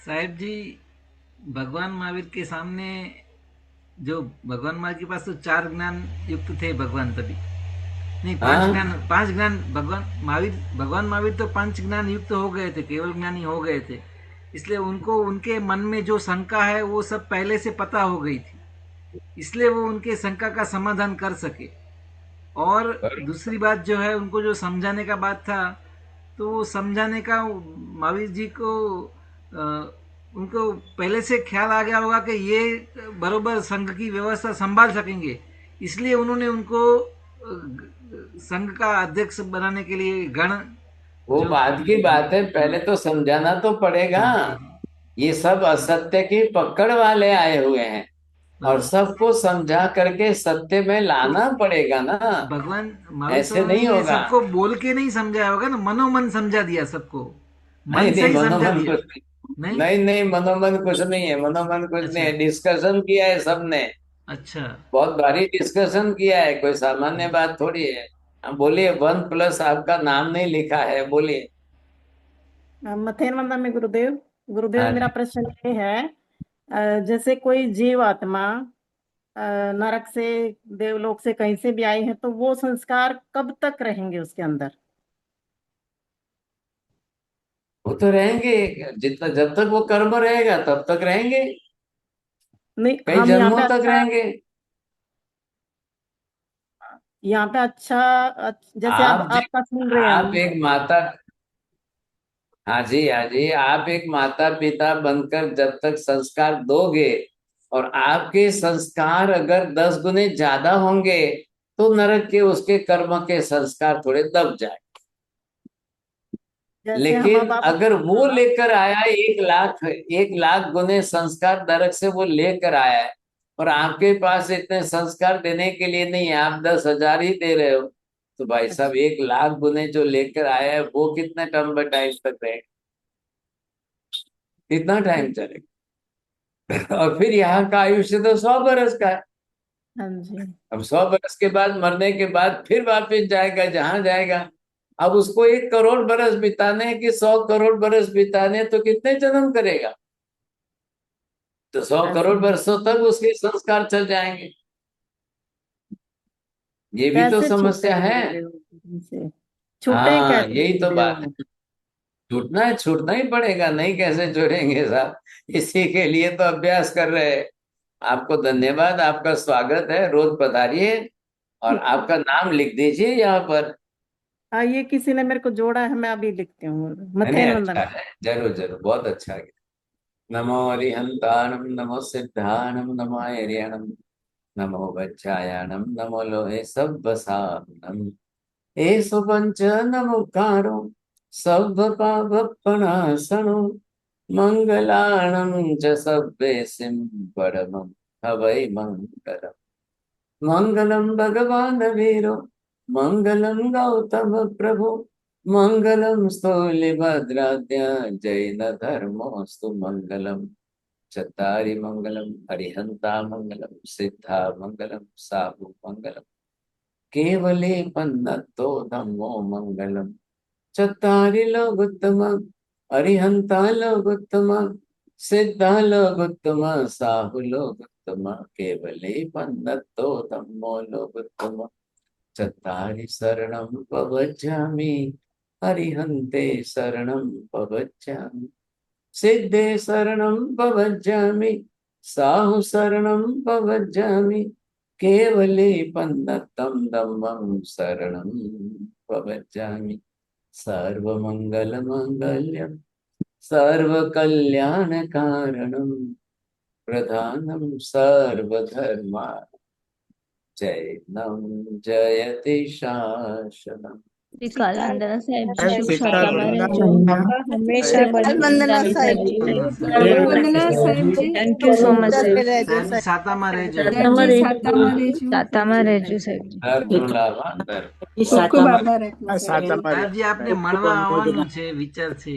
साहेब जी, भगवान महावीर के सामने जो भगवान महावीर के पास तो 4 ज्ञान युक्त थे भगवान, तभी नहीं 5 ज्ञान भगवान महावीर तो 5 ज्ञान युक्त हो गए थे, केवल ज्ञानी हो गए थे। इसलिए उनको उनके मन में जो शंका है वो सब पहले से पता हो गई थी, इसलिए वो उनके शंका का समाधान कर सके। और दूसरी बात जो है, उनको जो समझाने का बात था, तो वो समझाने का महावीर जी को उनको पहले से ख्याल आ गया होगा कि ये बरोबर संघ की व्यवस्था संभाल सकेंगे, इसलिए उन्होंने उनको संघ का अध्यक्ष बनाने के लिए गण, वो बाद की बात है, पहले तो समझाना तो पड़ेगा। ये सब असत्य की पकड़ वाले आए हुए हैं, और सबको समझा करके सत्य में लाना पड़ेगा ना, भगवान महावीर ऐसे स्वामी नहीं ने होगा। सबको बोल के नहीं समझाया होगा ना, मनोमन समझा दिया सबको, मन नहीं से नहीं, ही समझा मनोमन दिया। कुछ नहीं। नहीं, नहीं नहीं, मनोमन कुछ नहीं है, मनोमन कुछ नहीं अच्छा है, डिस्कशन किया है सबने, अच्छा। बहुत भारी डिस्कशन किया है, कोई सामान्य बात थोड़ी है। अब बोलिए, 1+ आपका नाम नहीं लिखा है, बोलिए। मथेन वंदना में गुरुदेव। गुरुदेव, हाँ मेरा जी। प्रश्न ये है, जैसे कोई जीव आत्मा नरक से, देवलोक से, कहीं से भी आई है, तो वो संस्कार कब तक रहेंगे उसके अंदर? वो तो रहेंगे, जितना जब तक वो कर्म रहेगा तब तक रहेंगे, नहीं, कई हम यहाँ जन्मों पे तक अच्छा, रहेंगे। यहाँ पे अच्छा, जैसे आप आप आपका सुन रहे हैं आप हम। एक माता, हाँ जी हाँ जी, आप एक माता पिता बनकर जब तक संस्कार दोगे, और आपके संस्कार अगर 10 गुने ज्यादा होंगे, तो नरक के उसके कर्म के संस्कार थोड़े दब जाए। जैसे हम लेकिन अब आप, अगर वो हाँ, लेकर आया 1 लाख गुने संस्कार नरक से वो लेकर आया है, और आपके पास इतने संस्कार देने के लिए नहीं है, आप 10,000 ही दे रहे हो, तो भाई साहब अच्छा 1 लाख गुने जो लेकर आया है वो कितने लंबे टाइम तक रहेगा, कितना टाइम ठीक, चलेगा। और फिर यहाँ का आयुष्य तो 100 बरस का है। हाँ जी, अब 100 बरस के बाद, मरने के बाद फिर वापस जाएगा जहां जाएगा। अब उसको 1 करोड़ बरस बिताने कि 100 करोड़ बरस बिताने, तो कितने जन्म करेगा, तो 100 करोड़ बरसों तक उसके संस्कार चल जाएंगे। ये भी तो कैसे छूटे समस्या है। गुरुदेव इनसे? छूटे हाँ, कैसे यही तो बात है। गुरुदेव? छूटना है, छूटना ही पड़ेगा, नहीं कैसे छोड़ेंगे साहब, इसी के लिए तो अभ्यास कर रहे हैं। आपको धन्यवाद, आपका स्वागत है, रोज पधारिए, और आपका नाम लिख दीजिए यहाँ पर। हाँ, ये किसी ने मेरे को जोड़ा है, मैं अभी लिखती हूँ। नहीं मथेन अच्छा वंदना। है, जरूर जरूर, बहुत अच्छा है। नमो अरिहंताणम, नमो सिद्धाणम, नमो आर्यणम, नमो वज्रायणम, नमो लोहे सब्बसानम, एषु पंच नमुखारो सब्ब पापनाशनो, मंगलाणं च सब्बेसिं परमं हवै मंगलम्। मंगलम भगवान वीरो, मंगलम गौतम प्रभु, मंगलम स्थूलिभद्राद्य, जैन धर्मोस्तु मंगलम। चत्तारि मंगलम, अरिहंता मंगलम, सिद्धा मंगलम, साहु मंगलम, केवले पन्नतो धम्मो मंगलम। चत्तारि लोकोत्तम, अरिहंता लोकोत्तम, सिद्धा लोकोत्तम, साहु लोकोत्तम, केवले पन्नतो धम्मो लोकोत्तम। चत्तारि शरणं प्रवक्ष्यामि, अरिहन्ते शरणं प्रवक्ष्यामि, सिद्धे शरणं प्रवक्ष्यामि, साहु शरणं प्रवक्ष्यामि, केवले पन्नतं धम्मं शरणं प्रवक्ष्यामि। सर्वमङ्गलमाङ्गल्यं सर्वकल्याणकारणं, प्रधानं सर्वधर्मा, जैनं जयति शासनम्। वंदना साहेब जी, जय शुभ सीताराम। शाखा महाराज जी, हमेशा बनी वंदना रहे। साहेब जी। वंदना साहेब जी। थैंक यू सो मच करते साहेब। रहजो સાહેબ સાતામાં રહેજો। साहेब जी सातामा रेजू। सातामा રહેજો साहेब जी। धर्मलाभांतर। खूब खूब आभार है સાહેબ જી, આપને મળવા આવવાનું છે, વિચાર છે।